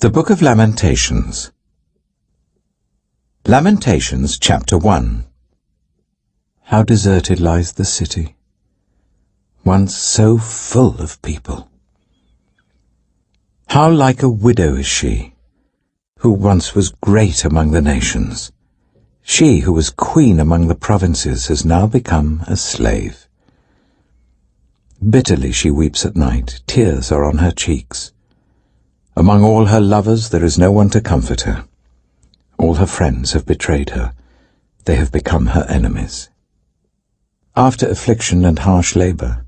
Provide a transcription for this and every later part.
The Book of Lamentations. Lamentations, chapter 1. How deserted lies the city, once so full of people. How like a widow is she, who once was great among the nations. She who was queen among the provinces has now become a slave. Bitterly she weeps at night, tears are on her cheeks. Among all her lovers there is no one to comfort her. All her friends have betrayed her. They have become her enemies. After affliction and harsh labor,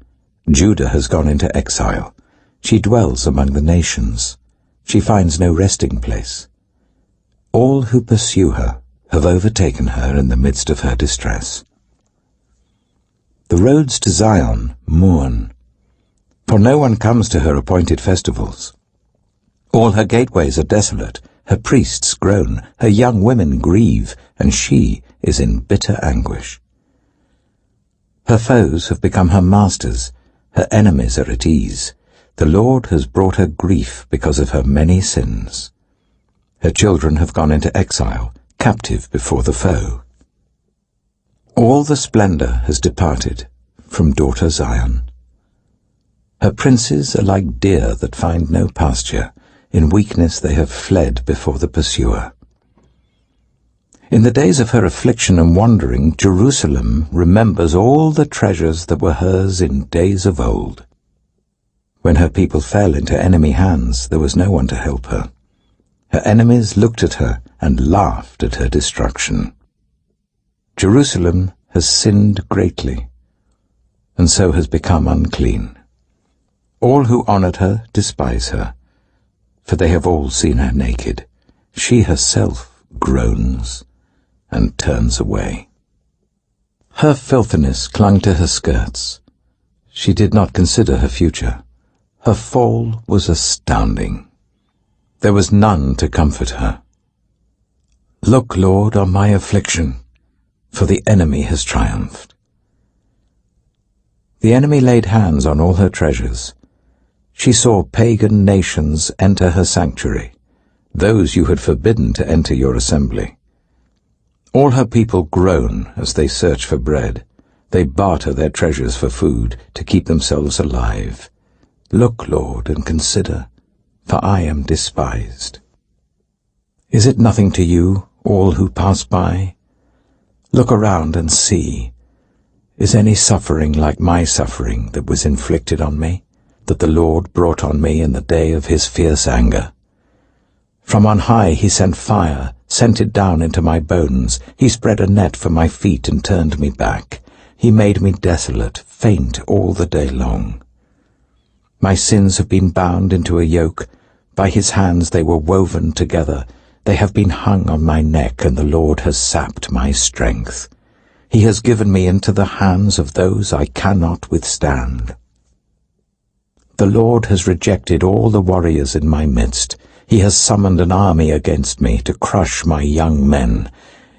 Judah has gone into exile. She dwells among the nations. She finds no resting place. All who pursue her have overtaken her in the midst of her distress. The roads to Zion mourn, for no one comes to her appointed festivals. All her gateways are desolate, her priests groan, her young women grieve, and she is in bitter anguish. Her foes have become her masters, her enemies are at ease. The Lord has brought her grief because of her many sins. Her children have gone into exile, captive before the foe. All the splendor has departed from daughter Zion. Her princes are like deer that find no pasture. In weakness they have fled before the pursuer. In the days of her affliction and wandering, Jerusalem remembers all the treasures that were hers in days of old. When her people fell into enemy hands, there was no one to help her. Her enemies looked at her and laughed at her destruction. Jerusalem has sinned greatly, and so has become unclean. All who honored her despise her, for they have all seen her naked. She herself groans and turns away. Her filthiness clung to her skirts. She did not consider her future. Her fall was astounding. There was none to comfort her. Look, Lord, on my affliction, for the enemy has triumphed. The enemy laid hands on all her treasures. She saw pagan nations enter her sanctuary, those you had forbidden to enter your assembly. All her people groan as they search for bread. They barter their treasures for food to keep themselves alive. Look, Lord, and consider, for I am despised. Is it nothing to you, all who pass by? Look around and see. Is any suffering like my suffering that was inflicted on me, that the Lord brought on me in the day of his fierce anger? From on high he sent fire, sent it down into my bones. He spread a net for my feet and turned me back. He made me desolate, faint all the day long. My sins have been bound into a yoke. By his hands they were woven together. They have been hung on my neck, and the Lord has sapped my strength. He has given me into the hands of those I cannot withstand. The Lord has rejected all the warriors in my midst. He has summoned an army against me to crush my young men.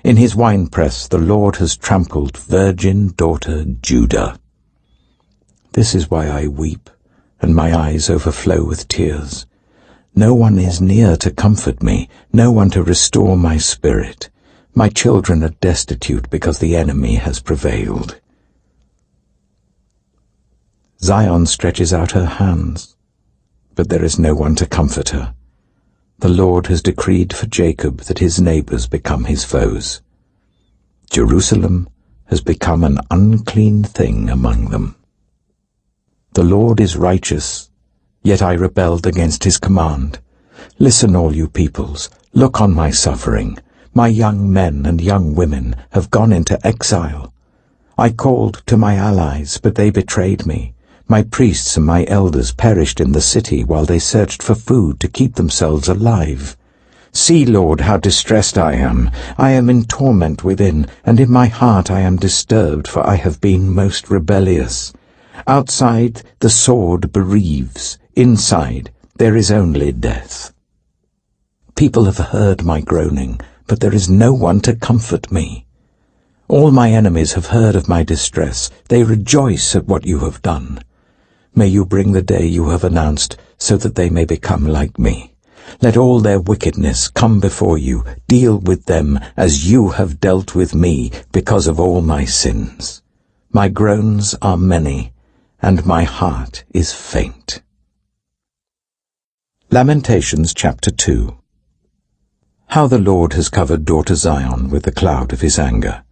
In his winepress the Lord has trampled virgin daughter Judah. This is why I weep, and my eyes overflow with tears. No one is near to comfort me, no one to restore my spirit. My children are destitute because the enemy has prevailed. Zion stretches out her hands, but there is no one to comfort her. The Lord has decreed for Jacob that his neighbors become his foes. Jerusalem has become an unclean thing among them. The Lord is righteous, yet I rebelled against his command. Listen, all you peoples, look on my suffering. My young men and young women have gone into exile. I called to my allies, but they betrayed me. My priests and my elders perished in the city while they searched for food to keep themselves alive. See, Lord, how distressed I am. I am in torment within, and in my heart I am disturbed, for I have been most rebellious. Outside the sword bereaves, inside there is only death. People have heard my groaning, but there is no one to comfort me. All my enemies have heard of my distress. They rejoice at what you have done. May you bring the day you have announced, so that they may become like me. Let all their wickedness come before you. Deal with them as you have dealt with me because of all my sins. My groans are many, and my heart is faint. Lamentations chapter 2. How the Lord has covered daughter Zion with the cloud of his anger.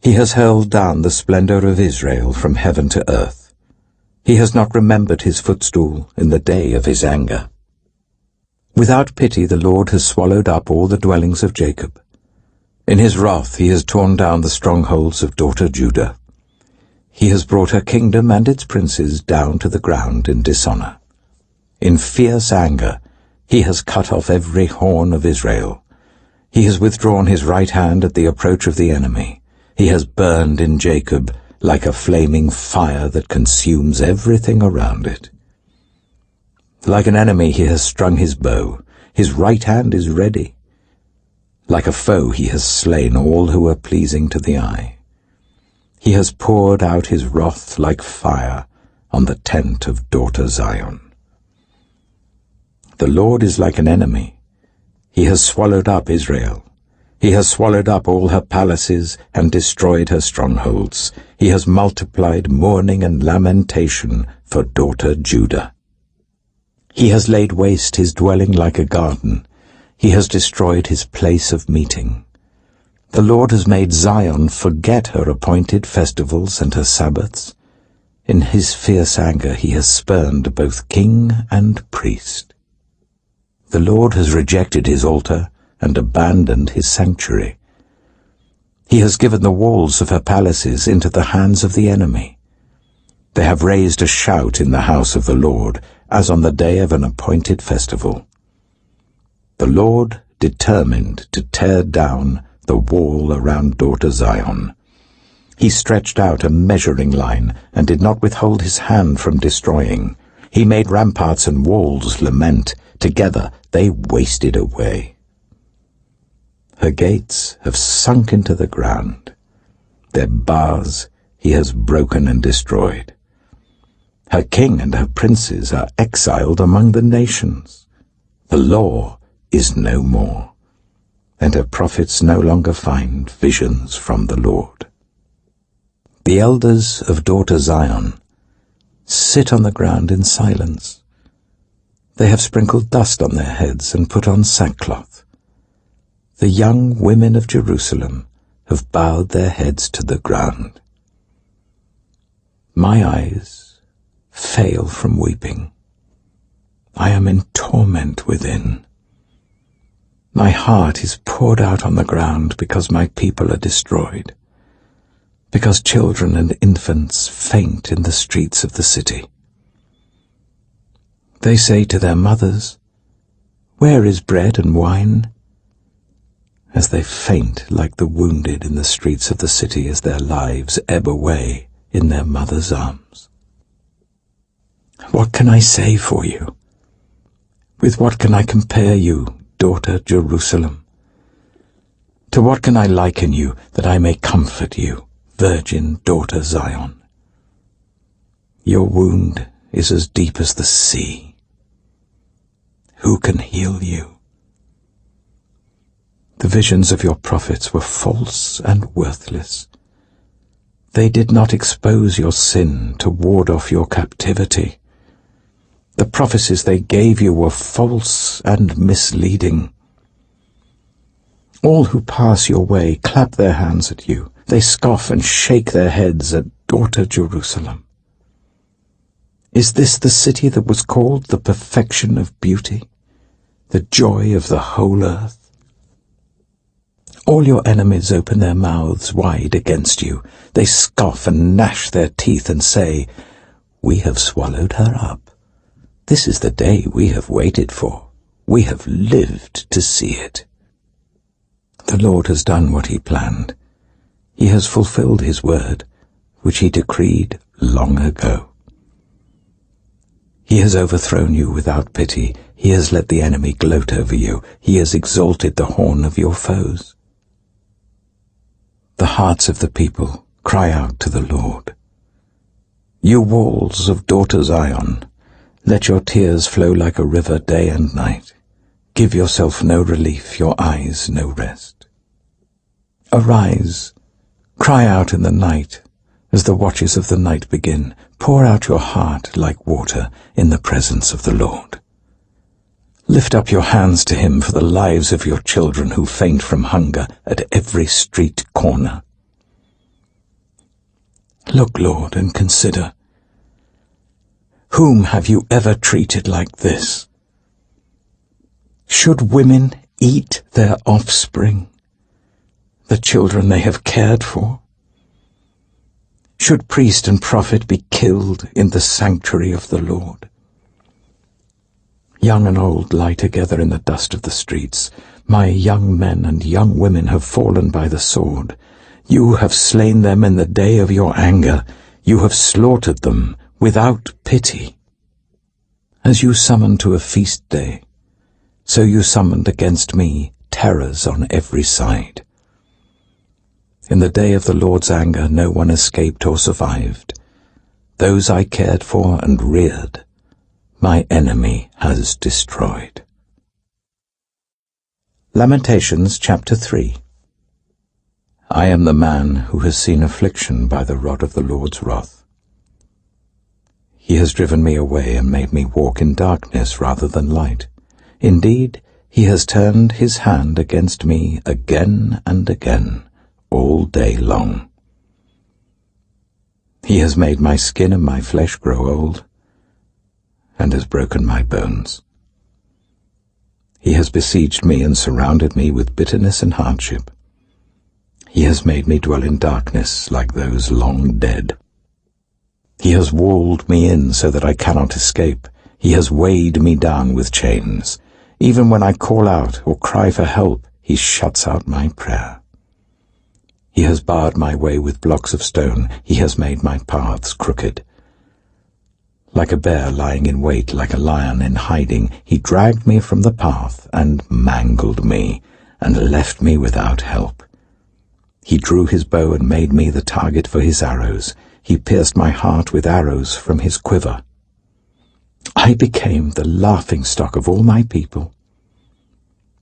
He has hurled down the splendor of Israel from heaven to earth. He has not remembered his footstool in the day of his anger. Without pity the Lord has swallowed up all the dwellings of Jacob. In his wrath he has torn down the strongholds of daughter Judah. He has brought her kingdom and its princes down to the ground in dishonor. In fierce anger he has cut off every horn of Israel. He has withdrawn his right hand at the approach of the enemy. He has burned in Jacob like a flaming fire that consumes everything around it. Like an enemy he has strung his bow. His right hand is ready. Like a foe he has slain all who are pleasing to the eye. He has poured out his wrath like fire on the tent of daughter Zion. The Lord is like an enemy. He has swallowed up Israel. He has swallowed up all her palaces and destroyed her strongholds. He has multiplied mourning and lamentation for daughter Judah. He has laid waste his dwelling like a garden. He has destroyed his place of meeting. The Lord has made Zion forget her appointed festivals and her Sabbaths. In his fierce anger he has spurned both king and priest. The Lord has rejected his altar and abandoned his sanctuary. He has given the walls of her palaces into the hands of the enemy. They have raised a shout in the house of the Lord, as on the day of an appointed festival. The Lord determined to tear down the wall around daughter Zion. He stretched out a measuring line and did not withhold his hand from destroying. He made ramparts and walls lament. Together they wasted away. Her gates have sunk into the ground. Their bars he has broken and destroyed. Her king and her princes are exiled among the nations. The law is no more, and her prophets no longer find visions from the Lord. The elders of daughter Zion sit on the ground in silence. They have sprinkled dust on their heads and put on sackcloth. The young women of Jerusalem have bowed their heads to the ground. My eyes fail from weeping. I am in torment within. My heart is poured out on the ground because my people are destroyed, because children and infants faint in the streets of the city. They say to their mothers, "Where is bread and wine?" As they faint like the wounded in the streets of the city as their lives ebb away in their mother's arms. What can I say for you? With what can I compare you, daughter Jerusalem? To what can I liken you that I may comfort you, virgin daughter Zion? Your wound is as deep as the sea. Who can heal you? The visions of your prophets were false and worthless. They did not expose your sin to ward off your captivity. The prophecies they gave you were false and misleading. All who pass your way clap their hands at you. They scoff and shake their heads at daughter Jerusalem. Is this the city that was called the perfection of beauty, the joy of the whole earth? All your enemies open their mouths wide against you. They scoff and gnash their teeth and say, "We have swallowed her up. This is the day we have waited for. We have lived to see it." The Lord has done what he planned. He has fulfilled his word, which he decreed long ago. He has overthrown you without pity. He has let the enemy gloat over you. He has exalted the horn of your foes. The hearts of the people cry out to the Lord. You walls of daughter Zion, let your tears flow like a river day and night. Give yourself no relief, your eyes no rest. Arise, cry out in the night, as the watches of the night begin. Pour out your heart like water in the presence of the Lord. Lift up your hands to him for the lives of your children who faint from hunger at every street corner. Look, Lord, and consider. Whom have you ever treated like this? Should women eat their offspring, the children they have cared for? Should priest and prophet be killed in the sanctuary of the Lord? Young and old lie together in the dust of the streets. My young men and young women have fallen by the sword. You have slain them in the day of your anger. You have slaughtered them without pity. As you summon to a feast day, so you summoned against me terrors on every side. In the day of the Lord's anger no one escaped or survived. Those I cared for and reared, my enemy has destroyed. Lamentations chapter 3. I am the man who has seen affliction by the rod of the Lord's wrath. He has driven me away and made me walk in darkness rather than light. Indeed, he has turned his hand against me again and again, all day long. He has made my skin and my flesh grow old, and has broken my bones. He has besieged me and surrounded me with bitterness and hardship. He has made me dwell in darkness like those long dead. He has walled me in so that I cannot escape. He has weighed me down with chains. Even when I call out or cry for help, he shuts out my prayer. He has barred my way with blocks of stone. He has made my paths crooked. Like a bear lying in wait, like a lion in hiding, he dragged me from the path and mangled me, and left me without help. He drew his bow and made me the target for his arrows. He pierced my heart with arrows from his quiver. I became the laughingstock of all my people.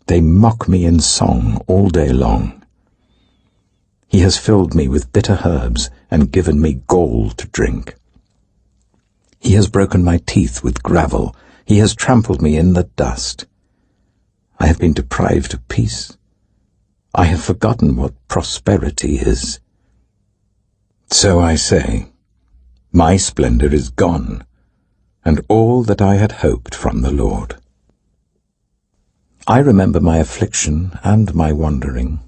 They mock me in song all day long. He has filled me with bitter herbs and given me gall to drink. He has broken my teeth with gravel. He has trampled me in the dust. I have been deprived of peace. I have forgotten what prosperity is. So I say, my splendor is gone, and all that I had hoped from the Lord. I remember my affliction and my wandering,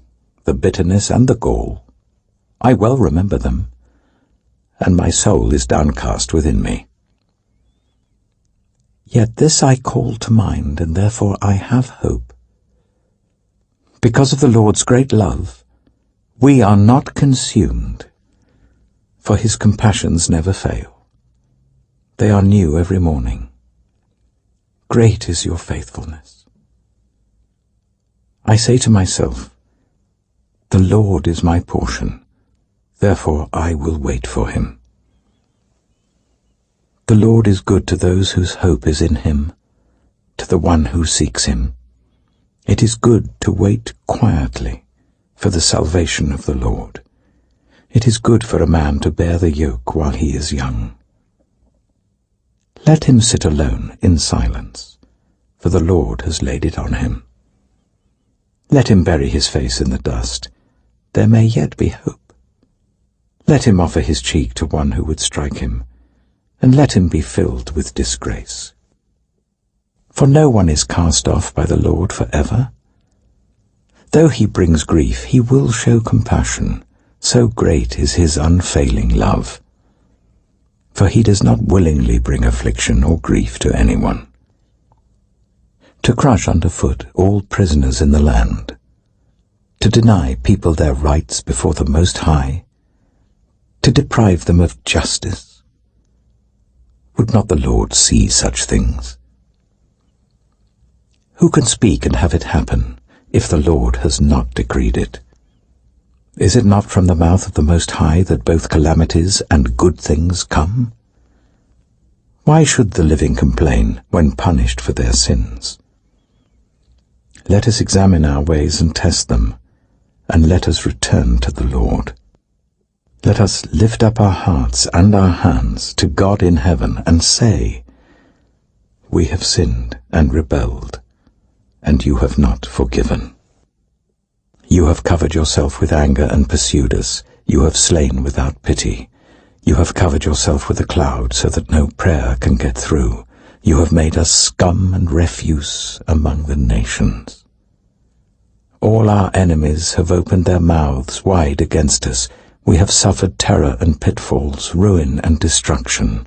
the bitterness and the gall. I well remember them, and my soul is downcast within me. Yet this I call to mind, and therefore I have hope. Because of the Lord's great love, we are not consumed, for his compassions never fail. They are new every morning. Great is your faithfulness. I say to myself, the Lord is my portion, therefore I will wait for him. The Lord is good to those whose hope is in him, to the one who seeks him. It is good to wait quietly for the salvation of the Lord. It is good for a man to bear the yoke while he is young. Let him sit alone in silence, for the Lord has laid it on him. Let him bury his face in the dust. There may yet be hope. Let him offer his cheek to one who would strike him, and let him be filled with disgrace. For no one is cast off by the Lord forever. Though he brings grief, he will show compassion. So great is his unfailing love. For he does not willingly bring affliction or grief to anyone. To crush underfoot all prisoners in the land, to deny people their rights before the Most High, to deprive them of justice. Would not the Lord see such things? Who can speak and have it happen if the Lord has not decreed it? Is it not from the mouth of the Most High that both calamities and good things come? Why should the living complain when punished for their sins? Let us examine our ways and test them, and let us return to the Lord. Let us lift up our hearts and our hands to God in heaven and say, We have sinned and rebelled, and you have not forgiven. You have covered yourself with anger and pursued us. You have slain without pity. You have covered yourself with a cloud so that no prayer can get through. You have made us scum and refuse among the nations. All our enemies have opened their mouths wide against us. We have suffered terror and pitfalls, ruin and destruction.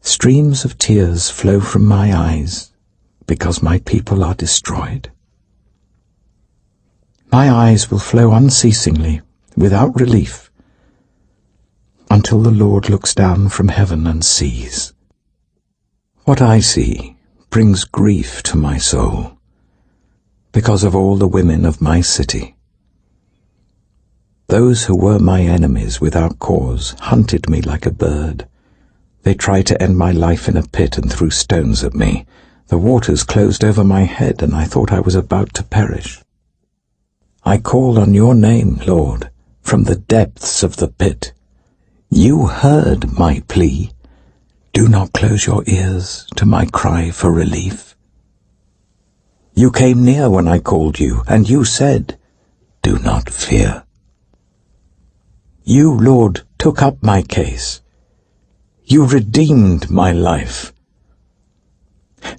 Streams of tears flow from my eyes because my people are destroyed. My eyes will flow unceasingly, without relief, until the Lord looks down from heaven and sees. What I see brings grief to my soul, because of all the women of my city. Those who were my enemies without cause hunted me like a bird. They tried to end my life in a pit and threw stones at me. The waters closed over my head, and I thought I was about to perish. I called on your name, Lord, from the depths of the pit. You heard my plea. Do not close your ears to my cry for relief. You came near when I called you, and you said, Do not fear. You, Lord, took up my case. You redeemed my life.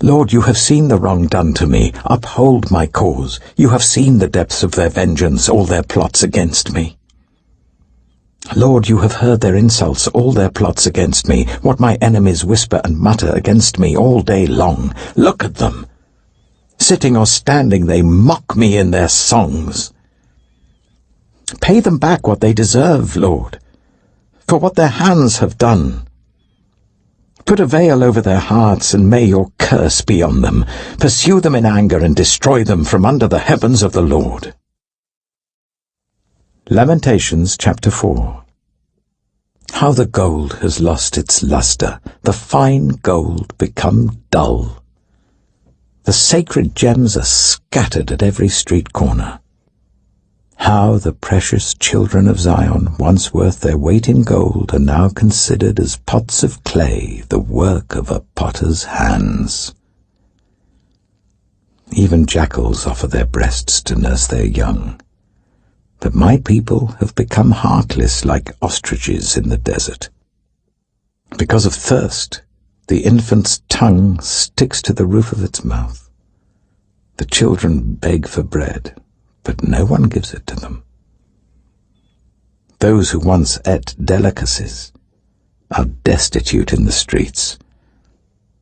Lord, you have seen the wrong done to me. Uphold my cause. You have seen the depths of their vengeance, all their plots against me. Lord, you have heard their insults, all their plots against me, what my enemies whisper and mutter against me all day long. Look at them. Sitting or standing, they mock me in their songs. Pay them back what they deserve, Lord, for what their hands have done. Put a veil over their hearts, and may your curse be on them. Pursue them in anger and destroy them from under the heavens of the Lord. Lamentations chapter 4. How the gold has lost its luster, the fine gold become dull. The sacred gems are scattered at every street corner. How the precious children of Zion, once worth their weight in gold, are now considered as pots of clay, the work of a potter's hands. Even jackals offer their breasts to nurse their young. But my people have become heartless like ostriches in the desert. Because of thirst, the infant's tongue sticks to the roof of its mouth. The children beg for bread, but no one gives it to them. Those who once ate delicacies are destitute in the streets.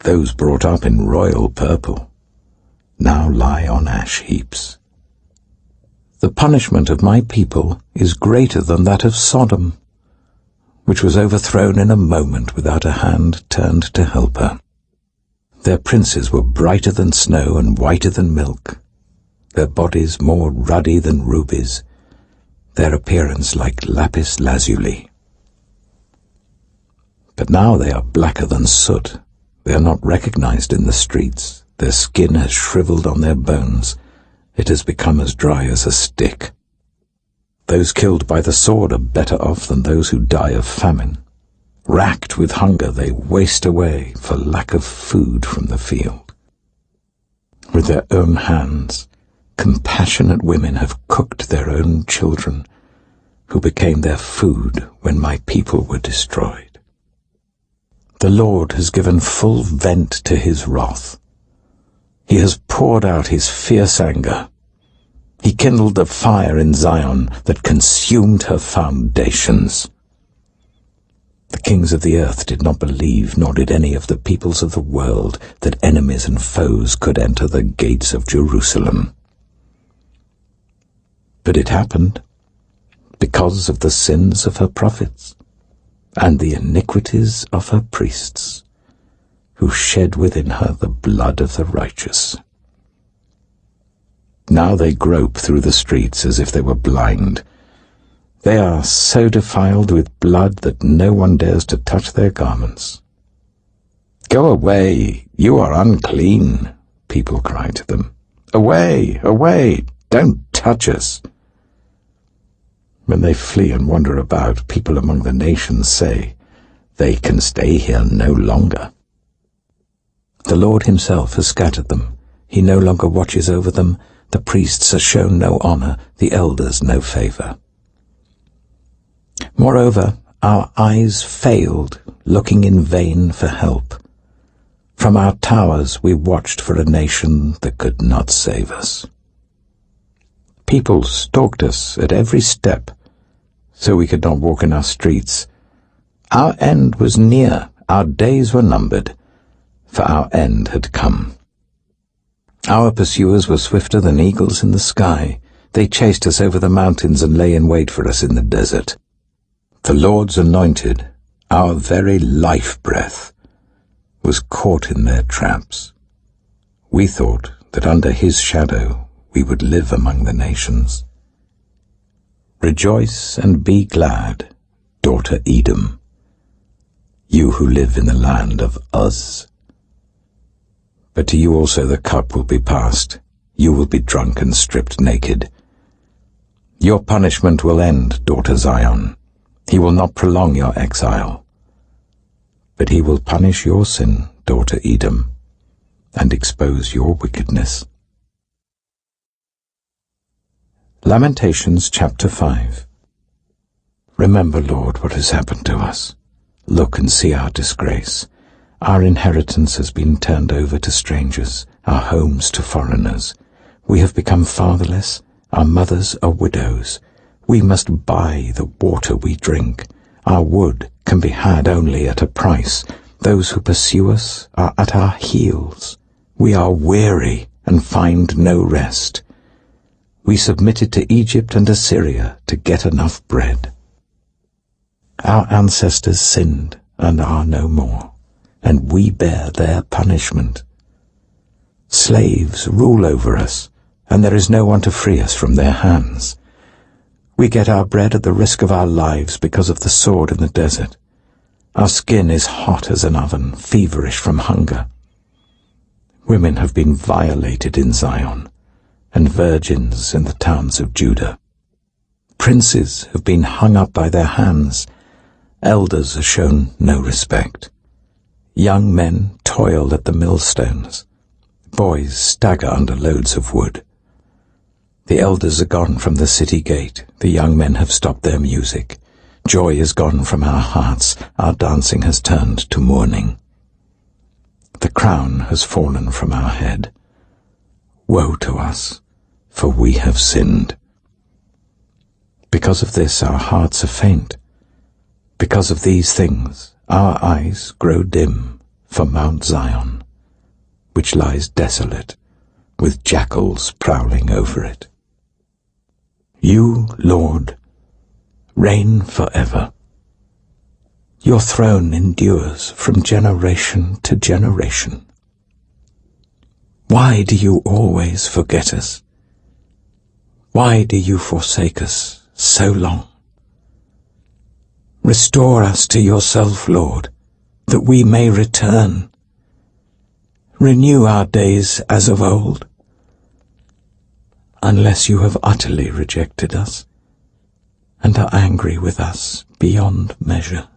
Those brought up in royal purple now lie on ash heaps. The punishment of my people is greater than that of Sodom, which was overthrown in a moment without a hand turned to help her. Their princes were brighter than snow and whiter than milk, their bodies more ruddy than rubies, their appearance like lapis lazuli. But now they are blacker than soot. They are not recognized in the streets. Their skin has shriveled on their bones. It has become as dry as a stick. Those killed by the sword are better off than those who die of famine. Racked with hunger, they waste away for lack of food from the field. With their own hands, compassionate women have cooked their own children, who became their food when my people were destroyed. The Lord has given full vent to his wrath. He has poured out his fierce anger. He kindled a fire in Zion that consumed her foundations. The kings of the earth did not believe, nor did any of the peoples of the world, that enemies and foes could enter the gates of Jerusalem. But it happened because of the sins of her prophets and the iniquities of her priests, who shed within her the blood of the righteous. Now they grope through the streets as if they were blind. They are so defiled with blood that no one dares to touch their garments. Go away, you are unclean. people cry to them. "Away, away, don't touch us." When they flee and wander about, people among the nations say, "They can stay here no longer." The Lord himself has scattered them. He no longer watches over them. The priests are shown no honor, the elders no favor. Moreover, our eyes failed, looking in vain for help. From our towers we watched for a nation that could not save us. People stalked us at every step, so we could not walk in our streets. Our end was near, our days were numbered, for our end had come. Our pursuers were swifter than eagles in the sky. They chased us over the mountains and lay in wait for us in the desert. The Lord's anointed, our very life-breath, was caught in their traps. We thought that under his shadow we would live among the nations. Rejoice and be glad, daughter Edom, you who live in the land of Uz. But to you also the cup will be passed. You will be drunk and stripped naked. Your punishment will end, daughter Zion. He will not prolong your exile. But he will punish your sin, daughter Edom, and expose your wickedness. Lamentations chapter 5. Remember, Lord, what has happened to us. Look and see our disgrace. Our inheritance has been turned over to strangers, our homes to foreigners. We have become fatherless, our mothers are widows. We must buy the water we drink. Our wood can be had only at a price. Those who pursue us are at our heels. We are weary and find no rest. We submitted to Egypt and Assyria to get enough bread. Our ancestors sinned and are no more, and we bear their punishment. Slaves rule over us, and there is no one to free us from their hands. We get our bread at the risk of our lives because of the sword in the desert. Our skin is hot as an oven, feverish from hunger. Women have been violated in Zion, and virgins in the towns of Judah. Princes have been hung up by their hands. Elders are shown no respect. Young men toil at the millstones. Boys stagger under loads of wood. The elders are gone from the city gate. The young men have stopped their music. Joy is gone from our hearts. Our dancing has turned to mourning. The crown has fallen from our head. Woe to us, for we have sinned. Because of this our hearts are faint. Because of these things our eyes grow dim for Mount Zion, which lies desolate, with jackals prowling over it. You, Lord, reign forever. Your throne endures from generation to generation. Why do you always forget us? Why do you forsake us so long? Restore us to yourself, Lord, that we may return. Renew our days as of old, unless you have utterly rejected us and are angry with us beyond measure.